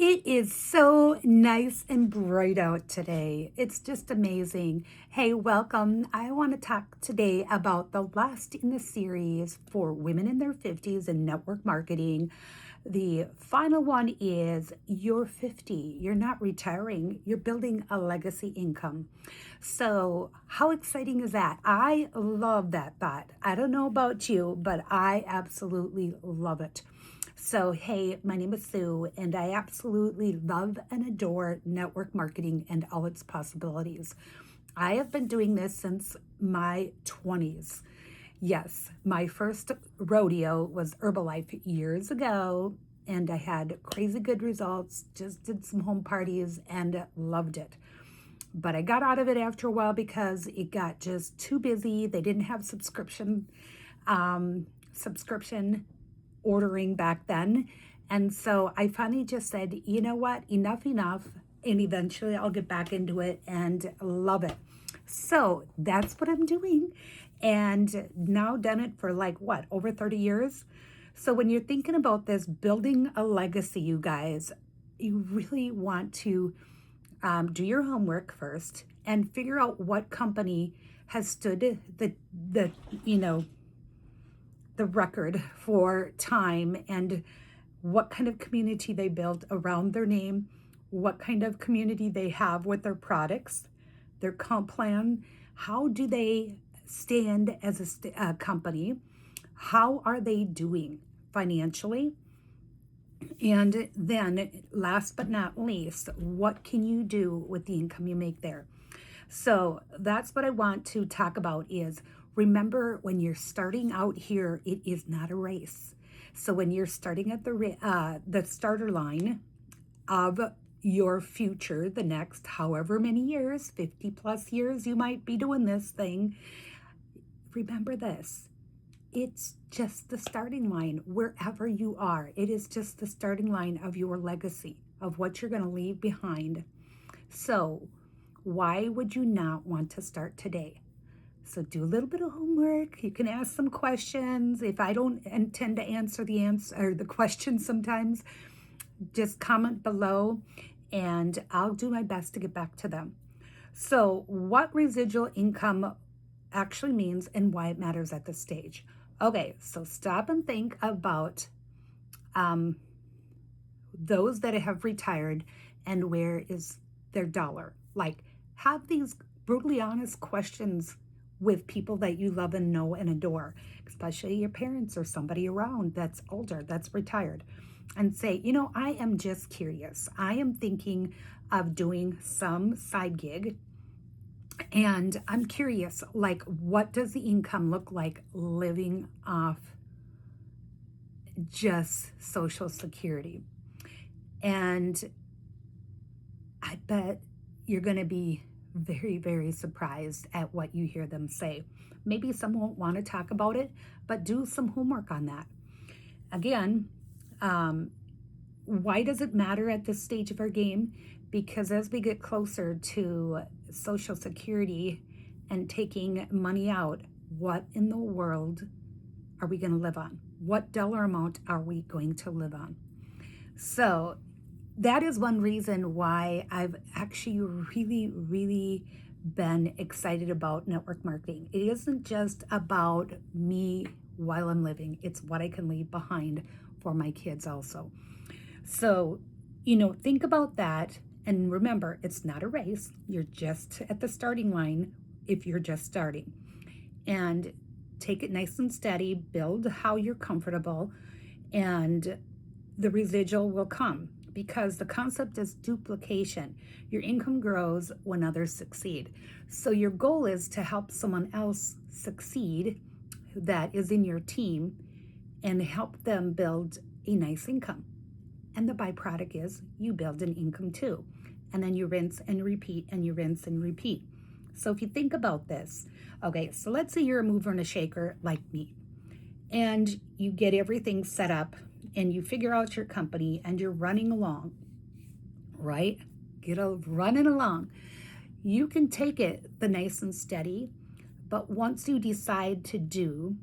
It is so nice and bright out today. It's just amazing. Hey, welcome. I want to talk today about the last in the series for women in their 50s in network marketing. The final one is you're 50. You're not retiring, you're building a legacy income. So, how exciting is that? I love that thought. I don't know about you, but I absolutely love it. So, hey, my name is Sue, and I absolutely love and adore network marketing and all its possibilities. I have been doing this since my 20s. Yes, my first rodeo was Herbalife years ago, and I had crazy good results, just did some home parties and loved it. But I got out of it after a while because it got just too busy. They didn't have subscription ordering back then. And so I finally just said, you know what, enough. And eventually I'll get back into it and love it. So that's what I'm doing. And now done it for like what, over 30 years? So when you're thinking about this, building a legacy, you guys, you really want to do your homework first and figure out what company has stood the you know the record for time and what kind of community they built around their name, what kind of community they have with their products, their comp plan, how do they stand as a company, how are they doing financially, and then last but not least, what can you do with the income you make there? So that's what I want to talk about is remember when you're starting out here, it is not a race. So when you're starting at the starter line of your future, the next however many years, 50 plus years you might be doing this thing, remember this. It's just the starting line wherever you are. It is just the starting line of your legacy, of what you're going to leave behind. So why would you not want to start today? So do a little bit of homework. You can ask some questions. If I don't intend to answer the question sometimes, just comment below and I'll do my best to get back to them. So what residual income actually means and why it matters at this stage. Okay, so stop and think about those that have retired and where is their dollar. Like, have these brutally honest questions with people that you love and know and adore, especially your parents or somebody around that's older, that's retired, and say, I am just curious. I am thinking of doing some side gig, and I'm curious, like, what does the income look like living off just Social Security? And I bet you're going to be very, very surprised at what you hear them say. Maybe some won't want to talk about it, but do some homework on that. Again, why does it matter at this stage of our game? Because as we get closer to Social Security and taking money out, what in the world are we going to live on? What dollar amount are we going to live on? So that is one reason why I've actually really, really been excited about network marketing. It isn't just about me while I'm living. It's what I can leave behind for my kids also. So, think about that. And remember, it's not a race. You're just at the starting line if you're just starting. And take it nice and steady, build how you're comfortable, and the residual will come because the concept is duplication. Your income grows when others succeed. So your goal is to help someone else succeed that is in your team and help them build a nice income. And the byproduct is you build an income too. And then you rinse and repeat and you rinse and repeat. So if you think about this, okay, so let's say you're a mover and a shaker like me, and you get everything set up and you figure out your company and you're running along, right? Running along. You can take it the nice and steady, but once you decide to do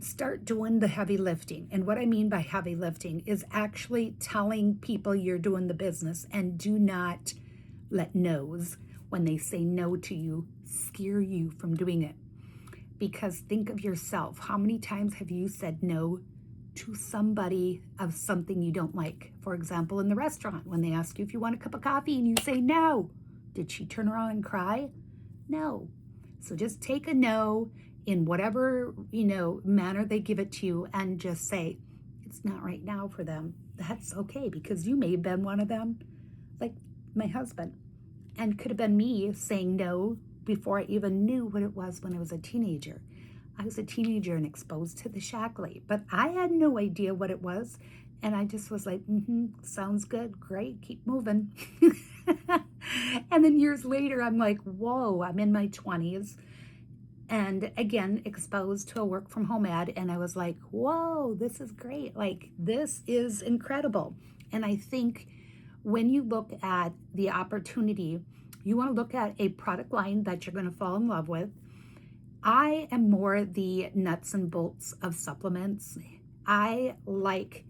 start doing the heavy lifting. And what I mean by heavy lifting is actually telling people you're doing the business, and do not let no's, when they say no to you, scare you from doing it. Because think of yourself. How many times have you said no to somebody of something you don't like? For example, in the restaurant, when they ask you if you want a cup of coffee and you say no, did she turn around and cry? No. So just take a no in whatever, manner they give it to you, and just say, it's not right now for them. That's okay, because you may have been one of them, like my husband, and could have been me saying no before I even knew what it was when I was a teenager. I was a teenager and exposed to the shackly, but I had no idea what it was. And I just was like, sounds good, great, keep moving. And then years later, I'm like, whoa, I'm in my 20s. And again, exposed to a work from home ad. And I was like, whoa, this is great. Like, this is incredible. And I think when you look at the opportunity, you want to look at a product line that you're going to fall in love with. I am more the nuts and bolts of supplements. I like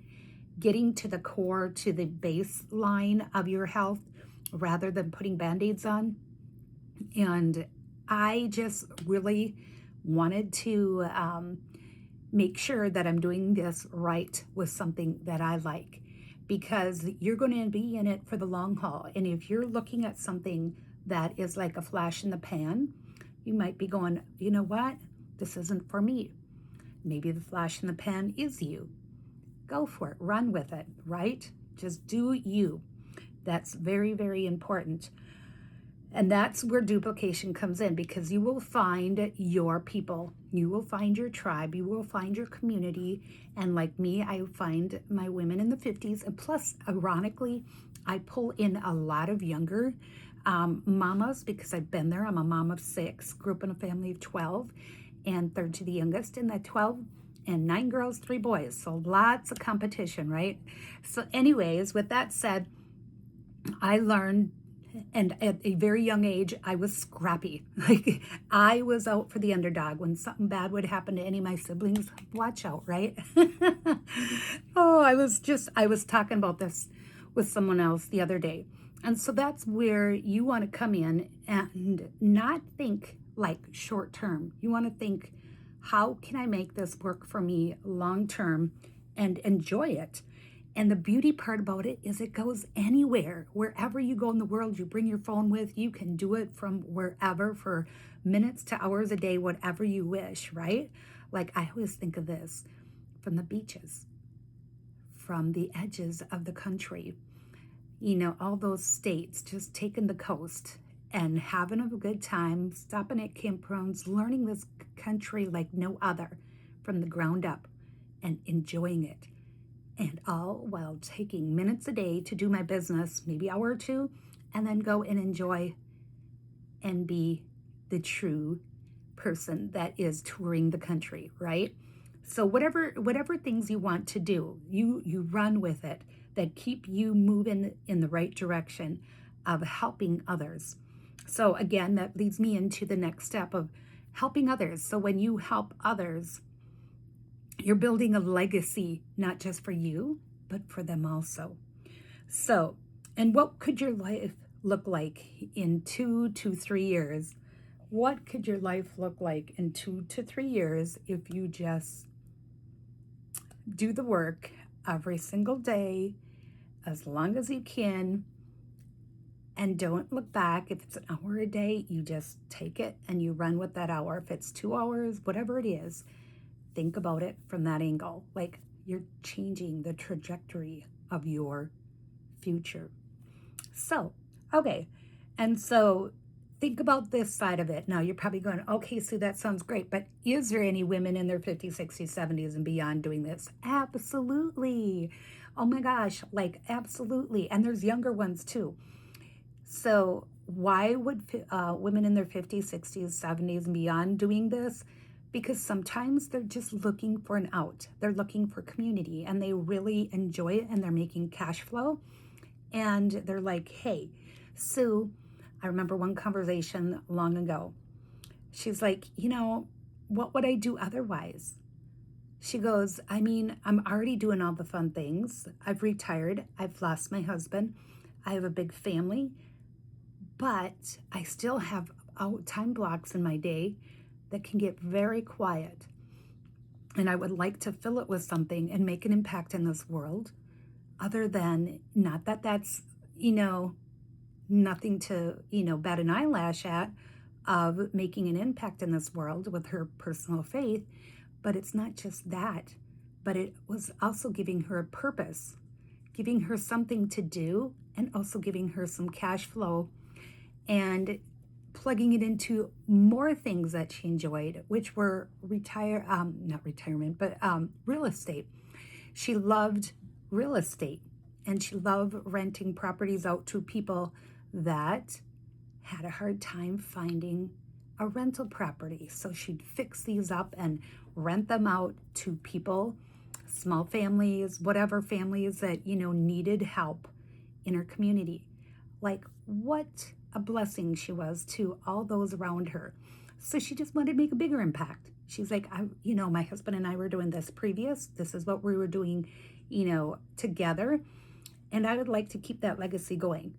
getting to the core, to the baseline of your health, rather than putting Band-Aids on. And I just really wanted to make sure that I'm doing this right with something that I like, because you're going to be in it for the long haul. And if you're looking at something that is like a flash in the pan, you might be going, you know what? This isn't for me. Maybe the flash in the pan is you. Go for it. Run with it, right? Just do you. That's very, very important. And that's where duplication comes in, because you will find your people, you will find your tribe, you will find your community. And like me, I find my women in the 50s. And plus, ironically, I pull in a lot of younger mamas, because I've been there. I'm a mom of 6, grew up in a family of 12, and third to the youngest in that 12, and 9 girls, 3 boys. So lots of competition, right? So anyways, with that said, I learned, and at a very young age, I was scrappy. Like, I was out for the underdog. When something bad would happen to any of my siblings, watch out, right? Oh, I was talking about this with someone else the other day. And so that's where you want to come in and not think like short term. You want to think, how can I make this work for me long term and enjoy it? And the beauty part about it is it goes anywhere. Wherever you go in the world, you bring your phone with, you can do it from wherever for minutes to hours a day, whatever you wish, right? Like, I always think of this from the beaches, from the edges of the country, all those states, just taking the coast and having a good time, stopping at campgrounds, learning this country like no other from the ground up and enjoying it. And all while taking minutes a day to do my business, maybe an hour or two, and then go and enjoy and be the true person that is touring the country, right? So whatever things you want to do, you run with it, that keep you moving in the right direction of helping others. So again, that leads me into the next step of helping others. So when you help others, you're building a legacy, not just for you, but for them also. So, and what could your life look like in 2 to 3 years? What could your life look like in 2 to 3 years if you just do the work every single day, as long as you can, and don't look back? If it's an hour a day, you just take it and you run with that hour. If it's 2 hours, whatever it is, think about it from that angle. Like, you're changing the trajectory of your future. So, okay. And so think about this side of it. Now you're probably going, okay, Sue, that sounds great. But is there any women in their 50s, 60s, 70s and beyond doing this? Absolutely. Oh my gosh, like absolutely. And there's younger ones too. So why would women in their 50s, 60s, 70s and beyond doing this? Because sometimes they're just looking for an out. They're looking for community and they really enjoy it and they're making cash flow. And they're like, hey, Sue, I remember one conversation long ago. She's like, what would I do otherwise? She goes, I mean, I'm already doing all the fun things. I've retired. I've lost my husband. I have a big family, but I still have time blocks in my day that can get very quiet. And I would like to fill it with something and make an impact in this world other than, not that that's, nothing to, bat an eyelash at, of making an impact in this world with her personal faith. But it's not just that, but it was also giving her a purpose, giving her something to do, and also giving her some cash flow and plugging it into more things that she enjoyed, which were not retirement, but real estate. She loved real estate, and she loved renting properties out to people that had a hard time finding a rental property. So she'd fix these up and rent them out to people, small families, whatever families that, needed help in her community. Like, what a blessing she was to all those around her. So she just wanted to make a bigger impact. She's like, my husband and I were doing this previous. This is what we were doing, together. And I would like to keep that legacy going.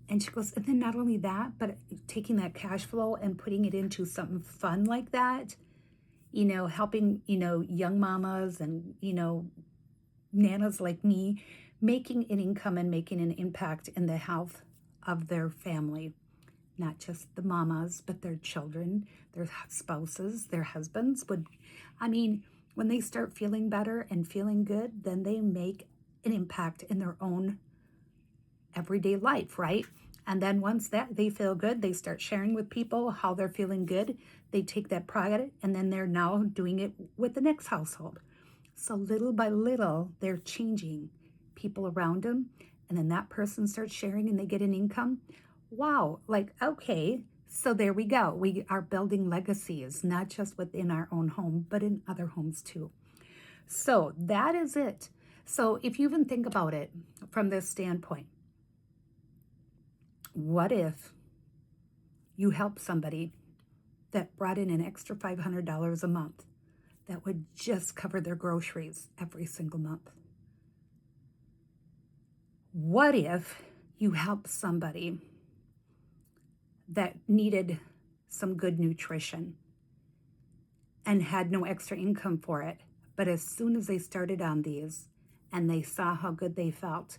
And she goes, and then not only that, but taking that cash flow and putting it into something fun like that, helping, young mamas and, nanas like me, making an income and making an impact in the health of their family. Not just the mamas, but their children, their spouses, their husbands when they start feeling better and feeling good, then they make an impact in their own everyday life, right? And then once that they feel good, they start sharing with people how they're feeling good. They take that pride, and then they're now doing it with the next household. So little by little, they're changing people around them. And then that person starts sharing and they get an income. Wow, okay, so there we go. We are building legacies, not just within our own home, but in other homes too. So that is it. So if you even think about it from this standpoint, what if you help somebody that brought in an extra $500 a month that would just cover their groceries every single month? What if you help somebody that needed some good nutrition and had no extra income for it, but as soon as they started on these and they saw how good they felt,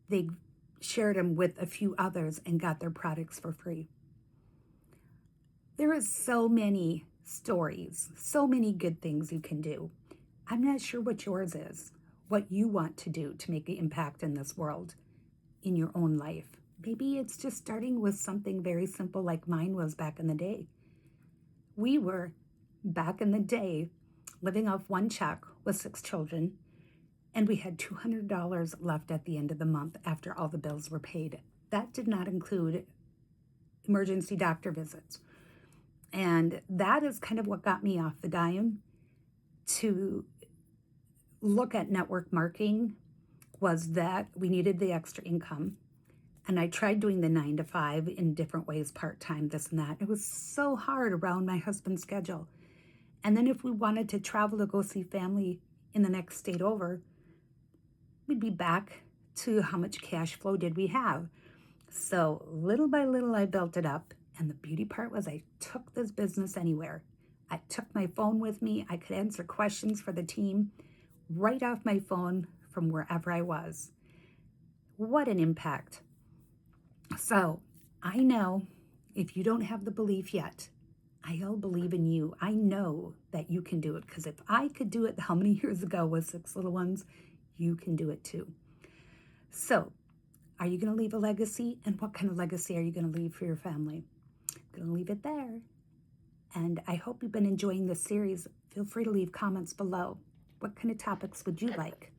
they shared them with a few others and got their products for free? There is so many stories, so many good things you can do. I'm not sure what yours is, what you want to do to make an impact in this world, in your own life. Maybe it's just starting with something very simple like mine was back in the day. We were, back in the day, living off one check with 6 children, and we had $200 left at the end of the month after all the bills were paid. That did not include emergency doctor visits. And that is kind of what got me off the dime to look at network marketing, was that we needed the extra income. And I tried doing the 9 to 5 in different ways, part-time, this and that. It was so hard around my husband's schedule. And then if we wanted to travel to go see family in the next state over, we'd be back to how much cash flow did we have. So little by little, I built it up. And the beauty part was I took this business anywhere. I took my phone with me. I could answer questions for the team right off my phone from wherever I was. What an impact. So I know if you don't have the belief yet, I'll believe in you. I know that you can do it, because if I could do it how many years ago with 6 little ones, you can do it too. So are you going to leave a legacy? And what kind of legacy are you going to leave for your family? I'm going to leave it there. And I hope you've been enjoying this series. Feel free to leave comments below. What kind of topics would you like?